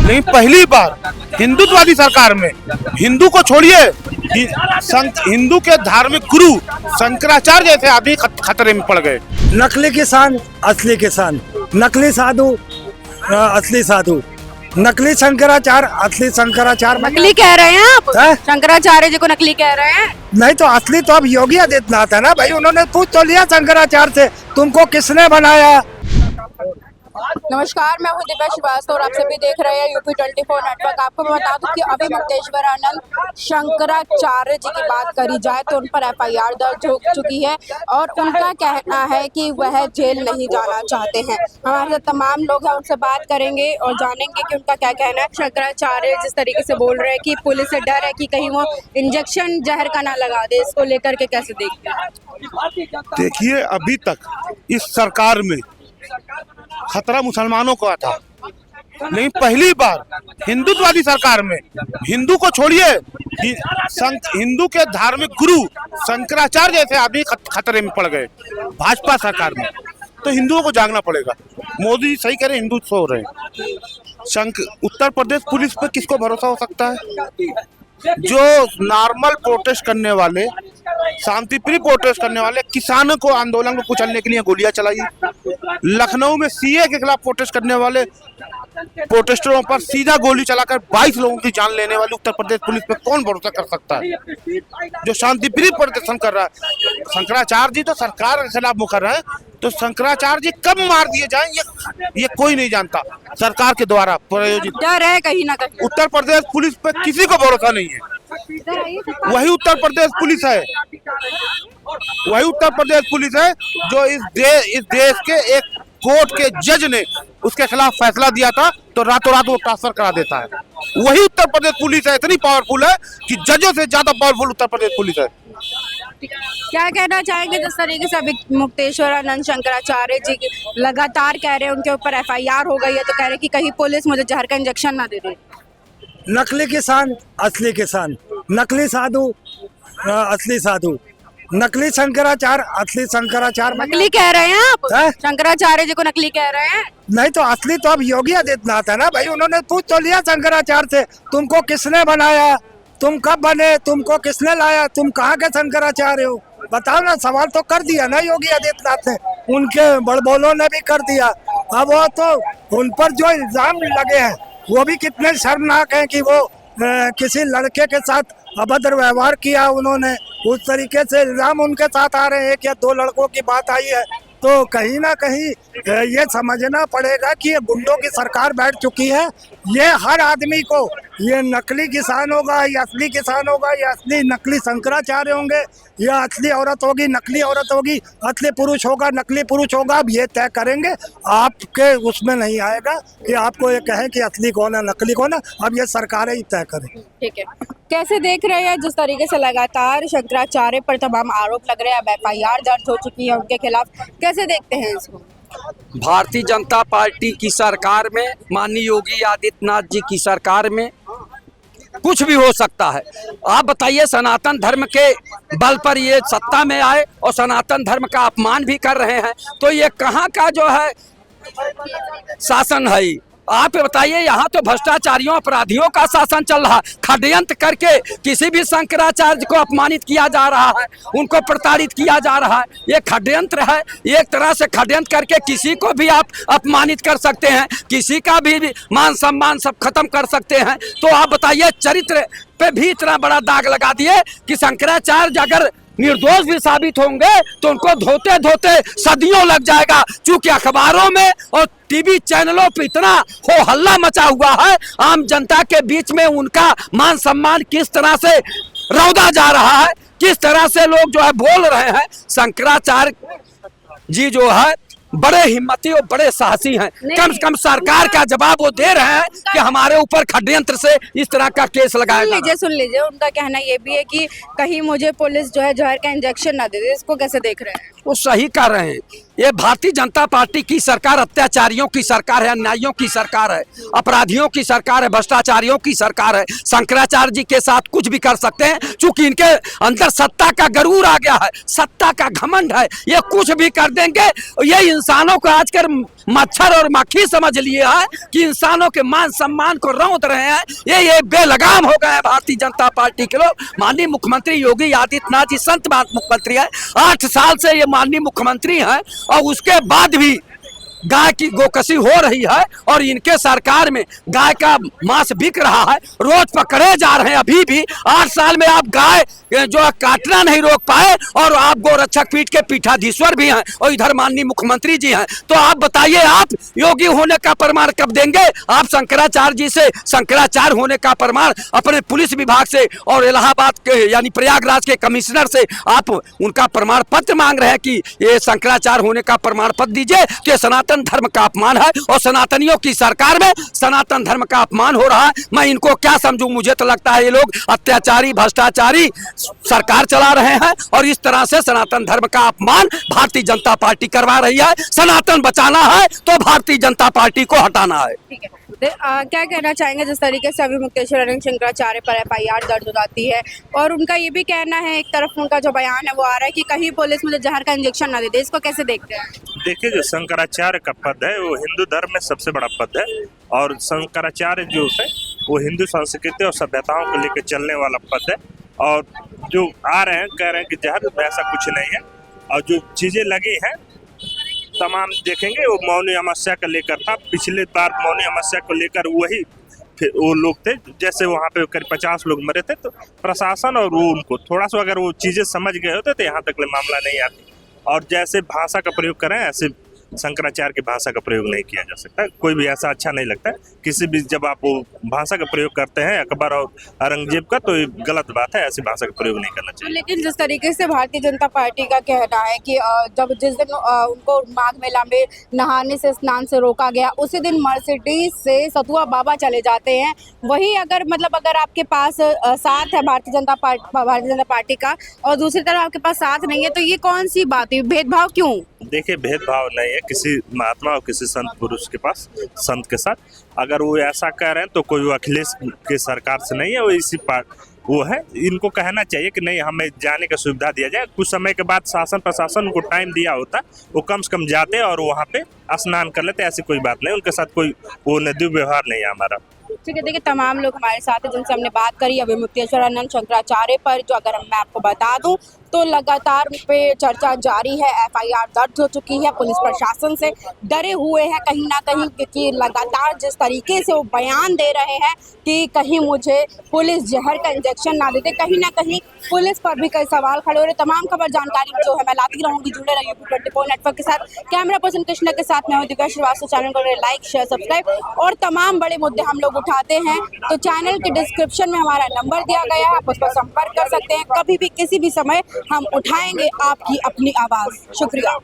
लेकिन पहली बार हिंदुत्ववादी सरकार में हिंदू को छोड़िए, हिंदू के धार्मिक गुरु शंकराचार्य जैसे आदमी खतरे में पड़ गए। नकली किसान असली किसान, नकली साधु असली साधु, नकली शंकराचार्य असली शंकराचार्य। नकली कह रहे हैं आप? है? शंकराचार्य जी को नकली कह रहे हैं? नहीं तो असली तो अब योगी आदित्यनाथ है ना भाई। उन्होंने पूछ तो लिया शंकराचार्य से, तुमको किसने बनाया। नमस्कार, मैं हूं दिव्या श्रीवास्तव और आप सभी देख रहे हैं यूपी 24 नेटवर्क। आपको मैं बता दूं कि अभी मुक्तेश्वरानंद शंकराचार्य जी की बात करी जाए तो उन पर एफआईआर दर्ज हो चुकी है और उनका कहना है कि वह जेल नहीं जाना चाहते हैं। हमारे साथ तमाम लोग हैं, उनसे बात करेंगे और जानेंगे कि उनका क्या कहना है। शंकराचार्य जिस तरीके से बोल रहे हैं कि पुलिस से डर है कि कहीं वो इंजेक्शन जहर का ना लगा दे, इसको लेकर के कैसे देखते हैं? देखिए, अभी तक इस सरकार में खतरा मुसलमानों को था, लेकिन पहली बार हिंदुत्ववादी सरकार में हिंदू को छोड़िए, हिंदू के धार्मिक गुरु शंकराचार्य जैसे आदमी खतरे में पड़ गए भाजपा सरकार में। तो हिंदुओं को जागना पड़ेगा। मोदी जी सही कह रहे हैं, हिंदू सो रहे हैं। उत्तर प्रदेश पुलिस पे किसको भरोसा हो सकता है? जो नॉर्मल प्रोटेस्ट करने वाले, शांतिप्रिय प्रोटेस्ट करने वाले किसानों को आंदोलन को कुचलने के लिए गोलियां चलाई। लखनऊ में सीए के खिलाफ प्रोटेस्ट करने वाले प्रोटेस्टरों पर सीधा गोली चलाकर 22 लोगों की जान लेने वाली उत्तर प्रदेश पुलिस पे कौन भरोसा कर सकता है? जो शांतिप्रिय प्रदर्शन कर रहा है, शंकराचार्य जी तो सरकार के खिलाफ मुकर रहे हैं, तो शंकराचार्य जी कब मार दिए जाएं ये कोई नहीं जानता। सरकार के द्वारा प्रायोजित डर है कहीं ना कहीं। उत्तर प्रदेश पुलिस पे किसी को भरोसा नहीं है। वही उत्तर प्रदेश पुलिस है, वही उत्तर प्रदेश पुलिस है जो इस देश के एक कोर्ट के जज ने उसके खिलाफ फैसला दिया था तो रातों रात वो ट्रांसफर करा देता है। वही उत्तर प्रदेश पुलिस है, इतनी पावरफुल है कि जजों से ज्यादा पावरफुल उत्तर प्रदेश पुलिस है। क्या कहना चाहेंगे जिस तरीके से अभी मुक्तेश्वरानंद शंकराचार्य जी लगातार कह रहे हैं उनके ऊपर एफआईआर हो गई है, तो कह रहे हैं कि कहीं पुलिस मुझे जहर का इंजेक्शन ना दे दे। नकली किसान असली किसान, नकली साधु असली साधु, नकली शंकराचार्य असली शंकराचार्य। नकली कह रहे हैं आप? है? शंकराचार्य जी को नकली कह रहे हैं? नहीं तो असली तो अब योगी आदित्यनाथ है ना भाई। उन्होंने पूछ तो लिया शंकराचार्य से, तुमको किसने बनाया, तुम कब बने, तुमको किसने लाया, तुम कहाँ के शंकराचार्य हो, बताओ ना। सवाल तो कर दिया ना योगी आदित्यनाथ ने, उनके बड़बोलों ने भी कर दिया। अब वो तो उन पर जो इल्जाम लगे हैं वो भी कितने शर्मनाक हैं कि वो किसी लड़के के साथ अभद्र व्यवहार किया उन्होंने, उस तरीके से इल्जाम उनके साथ आ रहे हैं कि 2 लड़कों की बात आई है। तो कहीं ना कहीं ये समझना पड़ेगा कि ये गुंडों की सरकार बैठ चुकी है। ये हर आदमी को, ये नकली किसान होगा या असली किसान होगा या असली नकली शंकराचार्य होंगे या असली औरत होगी नकली औरत होगी, असली पुरुष होगा नकली पुरुष होगा, अब ये तय करेंगे। आपके उसमें नहीं आएगा कि आपको ये कहें कि असली कौन है नकली कौन है, अब ये सरकारें ही तय करें। ठीक है, कैसे देख रहे हैं जिस तरीके से लगातार शंकराचार्य पर तमाम आरोप लग रहे हैं, अब एफआईआर दर्ज हो चुकी है उनके खिलाफ, कैसे देखते हैं इसको? भारतीय जनता पार्टी की सरकार में, माननीय योगी आदित्यनाथ जी की सरकार में कुछ भी हो सकता है। आप बताइए, सनातन धर्म के बल पर ये सत्ता में आए और सनातन धर्म का अपमान भी कर रहे हैं, तो ये कहाँ का जो है शासन है? आप बताइए, यहाँ तो भ्रष्टाचारियों अपराधियों का शासन चल रहा है। षड्यंत्र करके किसी भी शंकराचार्य को अपमानित किया जा रहा है, उनको प्रताड़ित किया जा रहा है। ये षड्यंत्र है। एक तरह से षड्यंत्र करके किसी को भी आप अपमानित कर सकते हैं, किसी का भी मान सम्मान सब खत्म कर सकते हैं। तो आप बताइए, चरित्र पे भी इतना बड़ा दाग लगा दिए कि शंकराचार्य अगर निर्दोष भी साबित होंगे तो उनको धोते धोते सदियों लग जाएगा। चूंकि अखबारों में और टीवी चैनलों पर इतना हो हल्ला मचा हुआ है, आम जनता के बीच में उनका मान सम्मान किस तरह से रौंदा जा रहा है, किस तरह से लोग जो है बोल रहे हैं। शंकराचार्य जी जो है बड़े हिम्मती और बड़े साहसी हैं। कम से कम सरकार का जवाब वो दे रहे हैं कि हमारे ऊपर षड्यंत्र से इस तरह का केस लगाया। सुन लीजिए, उनका कहना ये भी है कि कहीं मुझे पुलिस जो है जहर का इंजेक्शन ना दे दे। इसको कैसे देख रहे हैं? वो सही कर रहे हैं। ये भारतीय जनता पार्टी की सरकार अत्याचारियों की सरकार है, अन्यायियों की सरकार है, अपराधियों की सरकार है, भ्रष्टाचारियों की सरकार है। शंकराचार्य जी के साथ कुछ भी कर सकते हैं, क्योंकि इनके अंदर सत्ता का गरूर आ गया है, सत्ता का घमंड है, ये कुछ भी कर देंगे। ये इंसानों को आजकल मच्छर और मक्खी समझ लिए है कि इंसानों के मान सम्मान को रौंद रहे हैं। ये बेलगाम हो गए हैं भारतीय जनता पार्टी के लोग। माननीय मुख्यमंत्री योगी आदित्यनाथ जी संत मुख्यमंत्री है, 8 साल से ये माननीय मुख्यमंत्री हैं, और उसके बाद भी गाय की गोकशी हो रही है, और इनके सरकार में गाय का मांस बिक रहा है, रोज पकड़े जा रहे हैं। अभी भी 8 साल में आप गाय जो है काटना नहीं रोक पाए, और आप गोरक्षक पीठ के पीठाधीश्वर भी हैं, और इधर माननीय मुख्यमंत्री जी हैं। तो आप बताइए, आप योगी होने का प्रमाण कब देंगे? आप शंकराचार्य जी से शंकराचार्य होने का प्रमाण अपने पुलिस विभाग से और इलाहाबाद के यानी प्रयागराज के कमिश्नर से आप उनका प्रमाण पत्र मांग रहे हैं कि ये शंकराचार्य होने का प्रमाण पत्र दीजिए कि सनातन धर्म का अपमान है, और सनातनियों की सरकार में सनातन धर्म का अपमान हो रहा है। मैं इनको क्या समझूं? मुझे तो लगता है ये लोग अत्याचारी भ्रष्टाचारी सरकार चला रहे हैं, और इस तरह से सनातन धर्म का अपमान भारतीय जनता पार्टी करवा रही है। सनातन बचाना है तो भारतीय जनता पार्टी को हटाना है। ठीक है, क्या कहना चाहेंगे जिस तरीके से अभी मुक्तेश्वर शंकराचार्य पर FIR दर्ज हो जाती है, और उनका ये भी कहना है, एक तरफ उनका जो बयान है वो आ रहा है कि कहीं पुलिस मुझे जहर का इंजेक्शन ना दे दे, इसको कैसे देखते हैं? देखिए, जो शंकराचार्य का पद है वो हिंदू धर्म में सबसे बड़ा पद है, और शंकराचार्य जो है वो हिंदू संस्कृति और सभ्यताओं को लेकर चलने वाला पद है। और जो आ रहे हैं कह रहे हैं कि जहर, ऐसा कुछ नहीं है। और जो चीजें लगी हैं तमाम देखेंगे, वो मौनी अमावस्या का लेकर था। पिछले बार मौनी अमावस्या को लेकर वही फिर वो लोग थे, जैसे वहाँ पे करीब 50 लोग मरे थे, तो प्रशासन और वो उनको थोड़ा सा अगर वो चीजें समझ गए होते तो यहाँ तक मामला नहीं आती। और जैसे भाषा का प्रयोग करें, ऐसे शंकराचार्य की भाषा का प्रयोग नहीं किया जा सकता। कोई भी ऐसा अच्छा नहीं लगता है किसी भी, जब आप वो भाषा का प्रयोग करते हैं अकबर और औरंगजेब का, तो ये गलत बात है, ऐसी भाषा का प्रयोग नहीं करना चाहिए। लेकिन जिस तरीके से भारतीय जनता पार्टी का कहना है कि जब जिस दिन उनको माघ मेला में नहाने से, स्नान से रोका गया, उसी दिन मर्सिडीज से सतुआ बाबा चले जाते हैं। वही अगर मतलब अगर आपके पास साथ है भारतीय जनता पार्टी का, और दूसरी तरफ आपके पास साथ नहीं है, तो ये कौन सी बात है? भेदभाव क्यों? देखिए, भेदभाव नहीं है किसी महात्मा और किसी संत पुरुष के पास, संत के साथ। अगर वो ऐसा कह रहे हैं तो कोई वो अखिलेश की सरकार से नहीं है, वो इसी वो है। इनको कहना चाहिए कि नहीं, हमें जाने का सुविधा दिया जाए। कुछ समय के बाद शासन प्रशासन उनको टाइम दिया होता, वो कम से कम जाते और वहाँ पे स्नान कर लेते। ऐसी कोई बात नहीं, उनके साथ कोई वो नदी व्यवहार नहीं है हमारा। ठीक है, देखिए तमाम लोग हमारे साथ हैं जिनसे हमने बात करी अभी मुक्तेश्वरानंद शंकराचार्य पर, जो अगर मैं आपको बता दूं तो लगातार उन पे चर्चा जारी है। FIR दर्ज हो चुकी है, पुलिस प्रशासन से डरे हुए हैं कहीं ना कहीं, क्योंकि लगातार जिस तरीके से वो बयान दे रहे हैं कि कहीं मुझे पुलिस जहर का इंजेक्शन ना देते, कहीं ना कहीं पुलिस पर भी कई सवाल खड़े हो रहे। तमाम खबर जानकारी जो है मैं लाती रहूंगी। जुड़े रहिए UP24 नेटवर्क के साथ। कैमरा पर्सन कृष्णा के साथ मैं हूं दिव्या श्रीवास्तव। चैनल को लाइक, शेयर, सब्सक्राइब, और तमाम बड़े मुद्दे हम लोग उठाते हैं तो चैनल के डिस्क्रिप्शन में हमारा नंबर दिया गया है, आप उस पर संपर्क कर सकते हैं। कभी भी किसी भी समय हम उठाएंगे आपकी अपनी आवाज। शुक्रिया।